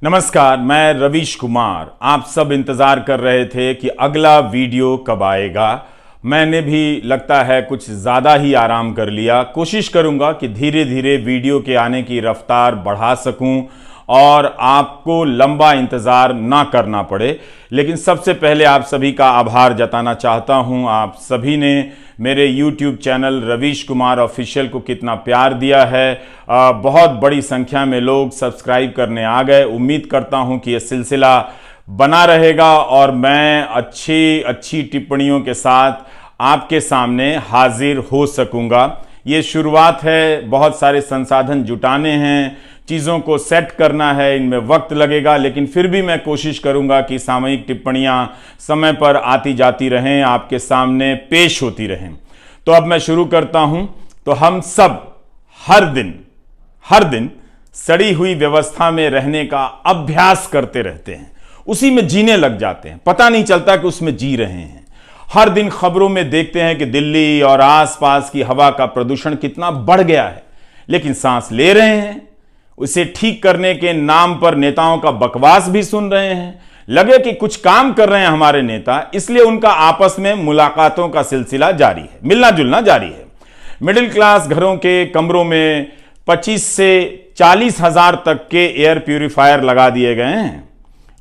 नमस्कार, मैं रवीश कुमार। आप सब इंतज़ार कर रहे थे कि अगला वीडियो कब आएगा। मैंने भी लगता है कुछ ज़्यादा ही आराम कर लिया। कोशिश करूंगा कि धीरे धीरे वीडियो के आने की रफ्तार बढ़ा सकूं और आपको लंबा इंतज़ार ना करना पड़े। लेकिन सबसे पहले आप सभी का आभार जताना चाहता हूं। आप सभी ने मेरे YouTube channel Ravish Kumar official को कितना प्यार दिया है। बहुत बड़ी संख्या में लोग सब्सक्राइब करने आ गए। उम्मीद करता हूं कि यह सिलसिला बना रहेगा और मैं अच्छी टिप्पणियों के साथ आपके सामने हाजिर हो सकूंगा। ये शुरुआत है, बहुत सारे संसाधन जुटाने हैं, चीज़ों को सेट करना है, इनमें वक्त लगेगा, लेकिन फिर भी मैं कोशिश करूंगा कि सामयिक टिप्पणियां समय पर आती जाती रहें, आपके सामने पेश होती रहें। तो अब मैं शुरू करता हूं। तो हम सब हर दिन सड़ी हुई व्यवस्था में रहने का अभ्यास करते रहते हैं, उसी में जीने लग जाते हैं, पता नहीं चलता कि उसमें जी रहे हैं। हर दिन खबरों में देखते हैं कि दिल्ली और आसपास की हवा का प्रदूषण कितना बढ़ गया है, लेकिन सांस ले रहे हैं। उसे ठीक करने के नाम पर नेताओं का बकवास भी सुन रहे हैं। लगे कि कुछ काम कर रहे हैं हमारे नेता, इसलिए उनका आपस में मुलाकातों का सिलसिला जारी है, मिलना जुलना जारी है। मिडिल क्लास घरों के कमरों में 25 से 40 हजार तक के एयर प्यूरिफायर लगा दिए गए हैं।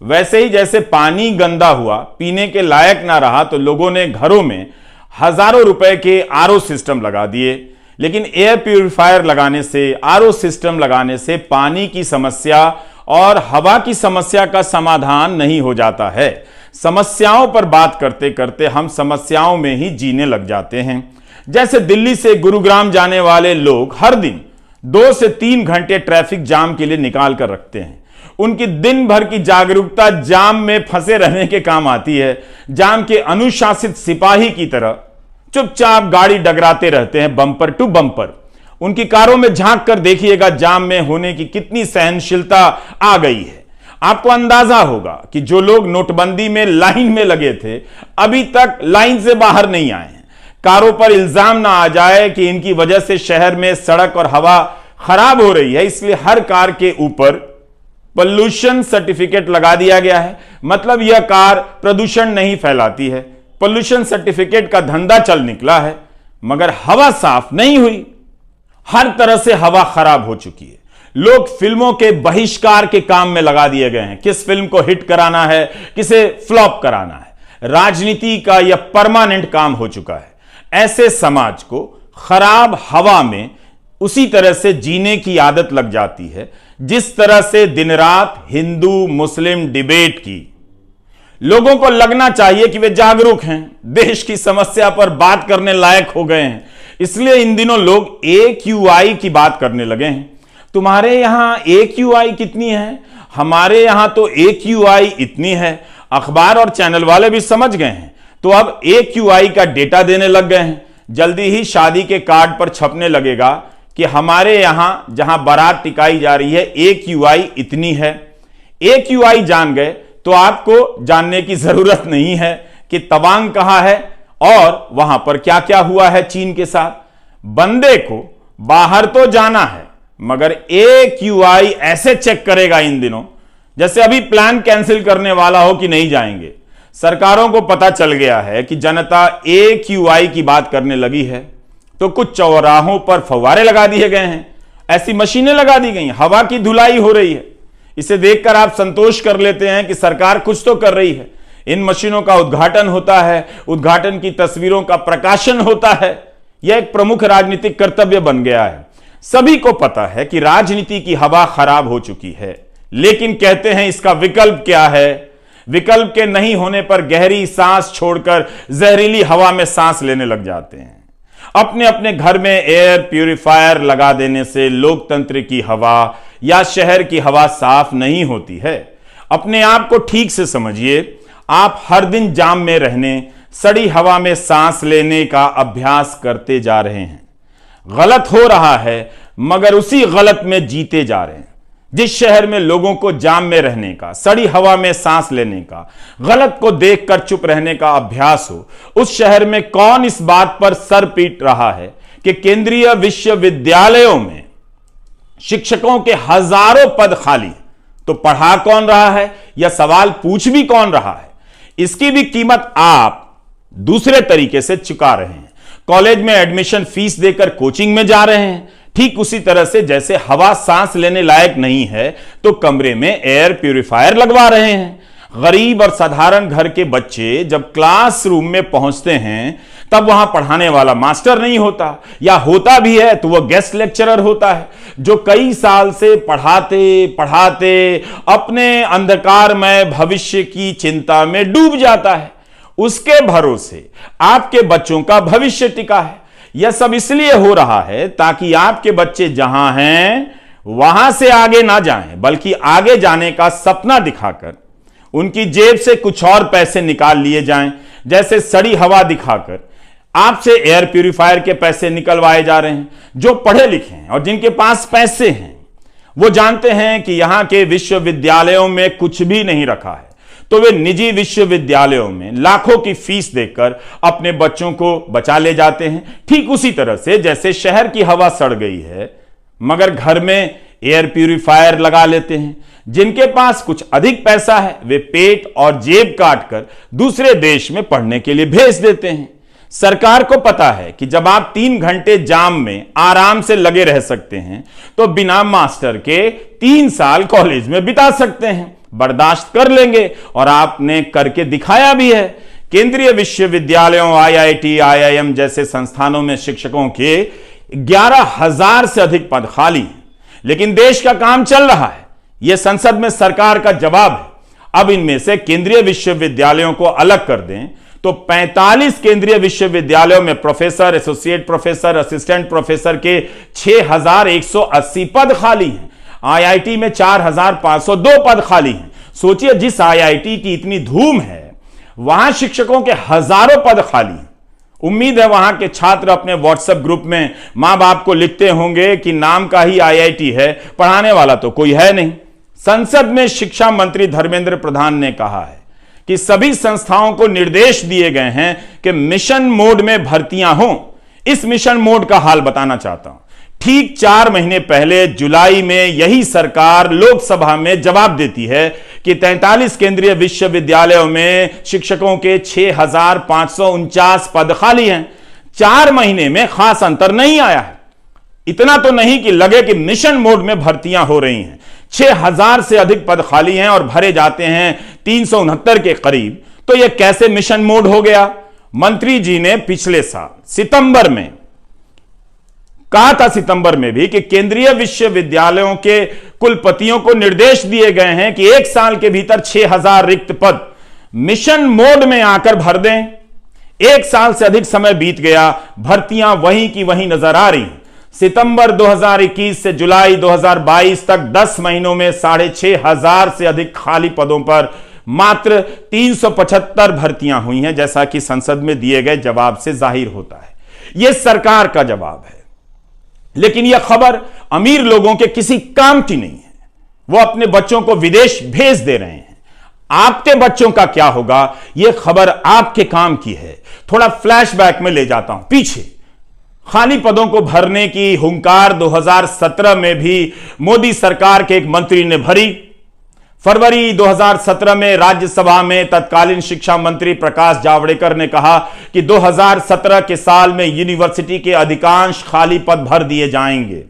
वैसे ही जैसे पानी गंदा हुआ, पीने के लायक ना रहा, तो लोगों ने घरों में हजारों रुपए के आरओ सिस्टम लगा दिए। लेकिन एयर प्यूरिफायर लगाने से, आरओ सिस्टम लगाने से पानी की समस्या और हवा की समस्या का समाधान नहीं हो जाता है। समस्याओं पर बात करते करते हम समस्याओं में ही जीने लग जाते हैं। जैसे दिल्ली से गुरुग्राम जाने वाले लोग हर दिन 2 से 3 घंटे ट्रैफिक जाम के लिए निकाल कर रखते हैं। उनकी दिन भर की जागरूकता जाम में फंसे रहने के काम आती है। जाम के अनुशासित सिपाही की तरह चुपचाप गाड़ी डगराते रहते हैं, बम्पर टू बम्पर। उनकी कारों में झांक कर देखिएगा जाम में होने की कितनी सहनशीलता आ गई है। आपको अंदाजा होगा कि जो लोग नोटबंदी में लाइन में लगे थे, अभी तक लाइन से बाहर नहीं आए हैं। कारों पर इल्जाम ना आ जाए कि इनकी वजह से शहर में सड़क और हवा खराब हो रही है, इसलिए हर कार के ऊपर पोल्यूशन सर्टिफिकेट लगा दिया गया है। मतलब यह कार प्रदूषण नहीं फैलाती है। पोल्यूशन सर्टिफिकेट का धंधा चल निकला है, मगर हवा साफ नहीं हुई। हर तरह से हवा खराब हो चुकी है। लोग फिल्मों के बहिष्कार के काम में लगा दिए गए हैं। किस फिल्म को हिट कराना है, किसे फ्लॉप कराना है, राजनीति का यह परमानेंट काम हो चुका है। ऐसे समाज को खराब हवा में उसी तरह से जीने की आदत लग जाती है जिस तरह से दिन रात हिंदू मुस्लिम डिबेट की। लोगों को लगना चाहिए कि वे जागरूक हैं, देश की समस्या पर बात करने लायक हो गए हैं, इसलिए इन दिनों लोग AQI की बात करने लगे हैं। तुम्हारे यहां AQI कितनी है? हमारे यहां तो AQI इतनी है। अखबार और चैनल वाले भी समझ गए हैं, तो अब AQI का डेटा देने लग गए हैं। जल्दी ही शादी के कार्ड पर छपने लगेगा कि हमारे यहां जहां बारात टिकाई जा रही है AQI इतनी है। AQI जान गए तो आपको जानने की जरूरत नहीं है कि तवांग कहां है और वहां पर क्या क्या हुआ है चीन के साथ। बंदे को बाहर तो जाना है, मगर AQI ऐसे चेक करेगा इन दिनों जैसे अभी प्लान कैंसिल करने वाला हो कि नहीं जाएंगे। सरकारों को पता चल गया है कि जनता AQI की बात करने लगी है, तो कुछ चौराहों पर फव्वारे लगा दिए गए हैं, ऐसी मशीनें लगा दी गई, हवा की धुलाई हो रही है। इसे देखकर आप संतोष कर लेते हैं कि सरकार कुछ तो कर रही है। इन मशीनों का उद्घाटन होता है, उद्घाटन की तस्वीरों का प्रकाशन होता है। यह एक प्रमुख राजनीतिक कर्तव्य बन गया है। सभी को पता है कि राजनीति की हवा खराब हो चुकी है, लेकिन कहते हैं इसका विकल्प क्या है? विकल्प के नहीं होने पर गहरी सांस छोड़कर जहरीली हवा में सांस लेने लग जाते हैं। अपने अपने घर में एयर प्यूरिफायर लगा देने से लोकतंत्र की हवा या शहर की हवा साफ नहीं होती है। अपने आप को ठीक से समझिए। आप हर दिन जाम में रहने, सड़ी हवा में सांस लेने का अभ्यास करते जा रहे हैं। गलत हो रहा है, मगर उसी गलत में जीते जा रहे हैं। जिस शहर में लोगों को जाम में रहने का, सड़ी हवा में सांस लेने का, गलत को देखकर चुप रहने का अभ्यास हो, उस शहर में कौन इस बात पर सर पीट रहा है कि केंद्रीय विश्वविद्यालयों में शिक्षकों के हजारों पद खाली, तो पढ़ा कौन रहा है या सवाल पूछ भी कौन रहा है, इसकी भी कीमत आप दूसरे तरीके से चुका रहे हैं। कॉलेज में एडमिशन फीस देकर कोचिंग में जा रहे हैं, ठीक उसी तरह से जैसे हवा सांस लेने लायक नहीं है तो कमरे में एयर प्यूरिफायर लगवा रहे हैं। गरीब और साधारण घर के बच्चे जब क्लासरूम में पहुंचते हैं तब वहां पढ़ाने वाला मास्टर नहीं होता, या होता भी है तो वह गेस्ट लेक्चरर होता है जो कई साल से पढ़ाते पढ़ाते अपने अंधकारमय भविष्य की चिंता में डूब जाता है। उसके भरोसे आपके बच्चों का भविष्य टिका है। यह सब इसलिए हो रहा है ताकि आपके बच्चे जहां हैं वहां से आगे ना जाएं, बल्कि आगे जाने का सपना दिखाकर उनकी जेब से कुछ और पैसे निकाल लिए जाएं, जैसे सड़ी हवा दिखाकर आपसे एयर प्यूरिफायर के पैसे निकलवाए जा रहे हैं। जो पढ़े लिखे हैं और जिनके पास पैसे हैं वो जानते हैं कि यहां के विश्वविद्यालयों में कुछ भी नहीं रखा है, तो वे निजी विश्वविद्यालयों में लाखों की फीस देकर अपने बच्चों को बचा ले जाते हैं। ठीक उसी तरह से जैसे शहर की हवा सड़ गई है मगर घर में एयर प्यूरिफायर लगा लेते हैं। जिनके पास कुछ अधिक पैसा है वे पेट और जेब काटकर दूसरे देश में पढ़ने के लिए भेज देते हैं। सरकार को पता है कि जब आप 3 घंटे जाम में आराम से लगे रह सकते हैं तो बिना मास्टर के 3 साल कॉलेज में बिता सकते हैं, बर्दाश्त कर लेंगे, और आपने करके दिखाया भी है। केंद्रीय विश्वविद्यालयों, आईआईटी, आईआईएम जैसे संस्थानों में शिक्षकों के 11,000 से अधिक पद खाली हैं, लेकिन देश का काम चल रहा है। यह संसद में सरकार का जवाब है। अब इनमें से केंद्रीय विश्वविद्यालयों को अलग कर दें तो 45 केंद्रीय विश्वविद्यालयों में professor, associate professor, assistant professor के 6,180 पद खाली हैं। आईआईटी में 4,502 पद खाली हैं। सोचिए, जिस आईआईटी की इतनी धूम है वहां शिक्षकों के हजारों पद खाली हैं। उम्मीद है वहां के छात्र अपने व्हाट्सएप ग्रुप में मां बाप को लिखते होंगे कि नाम का ही आईआईटी है, पढ़ाने वाला तो कोई है नहीं। संसद में शिक्षा मंत्री धर्मेंद्र प्रधान ने कहा है कि सभी संस्थाओं को निर्देश दिए गए हैं कि मिशन मोड में भर्तियां हों। इस मिशन मोड का हाल बताना चाहता हूं। ठीक 4 महीने पहले जुलाई में यही सरकार लोकसभा में जवाब देती है कि 43 केंद्रीय विश्वविद्यालयों में शिक्षकों के 6,549 पद खाली हैं। 4 महीने में खास अंतर नहीं आया है। इतना तो नहीं कि लगे कि मिशन मोड में भर्तियां हो रही हैं। 6,000 से अधिक पद खाली हैं और भरे जाते हैं 369 के करीब। तो यह कैसे मिशन मोड हो गया? मंत्री जी ने पिछले साल सितंबर में कहा था, सितंबर में भी, कि केंद्रीय विश्वविद्यालयों के कुलपतियों को निर्देश दिए गए हैं कि 1 साल के भीतर 6,000 रिक्त पद मिशन मोड में आकर भर दें। 1 साल से अधिक समय बीत गया, भर्तियां वहीं की वहीं नजर आ रही। सितंबर 2021 से जुलाई 2022 तक 10 महीनों में 6,500 से अधिक खाली पदों पर मात्र 375 भर्तियां हुई हैं, जैसा कि संसद में दिए गए जवाब से जाहिर होता है। यह सरकार का जवाब है, लेकिन यह खबर अमीर लोगों के किसी काम की नहीं है। वो अपने बच्चों को विदेश भेज दे रहे हैं। आपके बच्चों का क्या होगा, यह खबर आपके काम की है। थोड़ा फ्लैशबैक में ले जाता हूं पीछे। खाली पदों को भरने की हुंकार 2017 में भी मोदी सरकार के एक मंत्री ने भरी। फरवरी 2017 में राज्यसभा में तत्कालीन शिक्षा मंत्री प्रकाश जावड़ेकर ने कहा कि 2017 के साल में यूनिवर्सिटी के अधिकांश खाली पद भर दिए जाएंगे।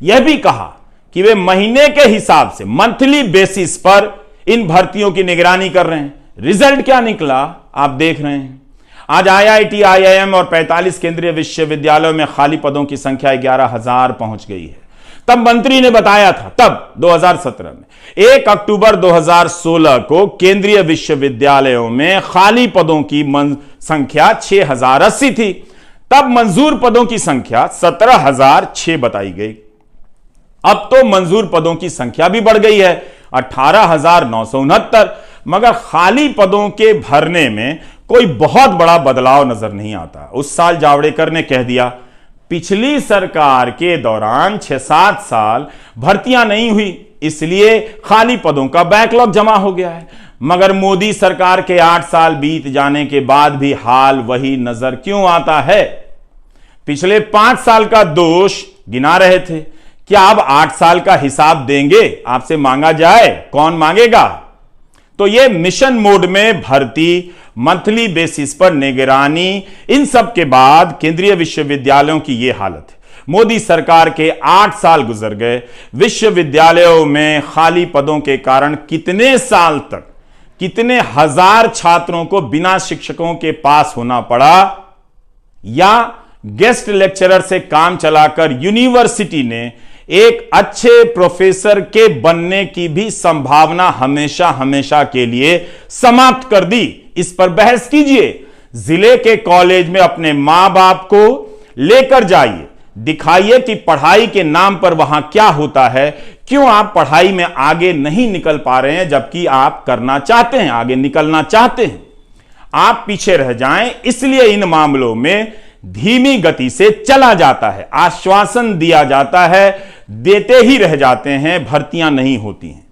यह भी कहा कि वे महीने के हिसाब से, मंथली बेसिस पर इन भर्तियों की निगरानी कर रहे हैं। रिजल्ट क्या निकला आप देख रहे हैं। आज आईआईटी, आईआईएम और 45 केंद्रीय विश्वविद्यालयों में खाली पदों की संख्या 11,000 पहुंच गई है। तब मंत्री ने बताया था, तब 2017 में 1 अक्टूबर 2016 को केंद्रीय विश्वविद्यालयों में खाली पदों की संख्या 6,080 थी। तब मंजूर पदों की संख्या 17,006 बताई गई। अब तो मंजूर पदों की संख्या भी बढ़ गई है, 18,969। मगर खाली पदों के भरने में कोई बहुत बड़ा बदलाव नजर नहीं आता। उस साल जावड़ेकर ने कह दिया, पिछली सरकार के दौरान 6-7 साल भर्तियां नहीं हुई, इसलिए खाली पदों का बैकलॉग जमा हो गया है। मगर मोदी सरकार के 8 साल बीत जाने के बाद भी हाल वही नजर क्यों आता है? पिछले 5 साल का दोष गिना रहे थे। क्या अब 8 साल का हिसाब देंगे? आपसे मांगा जाए, कौन मांगेगा? तो ये मिशन मोड में भर्ती, मंथली बेसिस पर निगरानी, इन सब के बाद केंद्रीय विश्वविद्यालयों की ये हालत है। मोदी सरकार के 8 साल गुजर गए, विश्वविद्यालयों में खाली पदों के कारण कितने साल तक कितने हजार छात्रों को बिना शिक्षकों के पास होना पड़ा, या गेस्ट लेक्चरर से काम चलाकर यूनिवर्सिटी ने एक अच्छे प्रोफेसर के बनने की भी संभावना हमेशा हमेशा के लिए समाप्त कर दी। इस पर बहस कीजिए। जिले के कॉलेज में अपने मां बाप को लेकर जाइए, दिखाइए कि पढ़ाई के नाम पर वहां क्या होता है, क्यों आप पढ़ाई में आगे नहीं निकल पा रहे हैं, जबकि आप करना चाहते हैं, आगे निकलना चाहते हैं। आप पीछे रह जाएं, इसलिए इन मामलों में धीमी गति से चला जाता है, आश्वासन दिया जाता है, देते ही रह जाते हैं, भर्तियां नहीं होती हैं।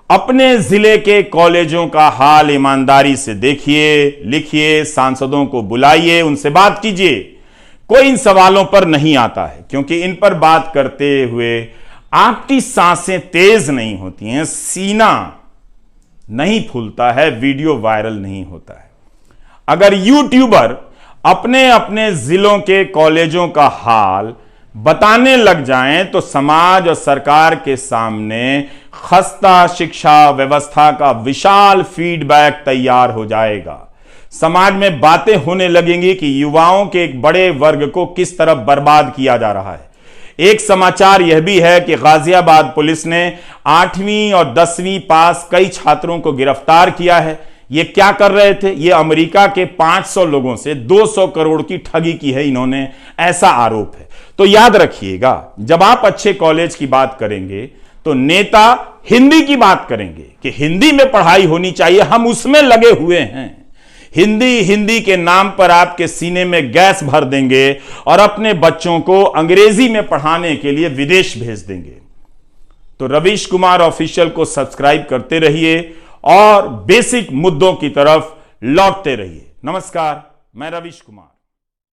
अपने जिले के कॉलेजों का हाल ईमानदारी से देखिए, लिखिए, सांसदों को बुलाइए, उनसे बात कीजिए। कोई इन सवालों पर नहीं आता है, क्योंकि इन पर बात करते हुए आपकी सांसें तेज नहीं होती हैं, सीना नहीं फूलता है, वीडियो वायरल नहीं होता है। अगर यूट्यूबर अपने अपने जिलों के कॉलेजों का हाल बताने लग जाएं तो समाज और सरकार के सामने खस्ता शिक्षा व्यवस्था का विशाल फीडबैक तैयार हो जाएगा। समाज में बातें होने लगेंगी कि युवाओं के एक बड़े वर्ग को किस तरह बर्बाद किया जा रहा है। एक समाचार यह भी है कि गाजियाबाद पुलिस ने 8वीं और 10वीं पास कई छात्रों को गिरफ्तार किया है। ये क्या कर रहे थे? ये अमेरिका के 500 लोगों से 200 करोड़ की ठगी की है इन्होंने, ऐसा आरोप है। तो याद रखिएगा, जब आप अच्छे कॉलेज की बात करेंगे तो नेता हिंदी की बात करेंगे कि हिंदी में पढ़ाई होनी चाहिए, हम उसमें लगे हुए हैं। हिंदी के नाम पर आपके सीने में गैस भर देंगे और अपने बच्चों को अंग्रेजी में पढ़ाने के लिए विदेश भेज देंगे। तो रवीश कुमार ऑफिशियल को सब्सक्राइब करते रहिए और बेसिक मुद्दों की तरफ लौटते रहिए। नमस्कार, मैं रवीश कुमार।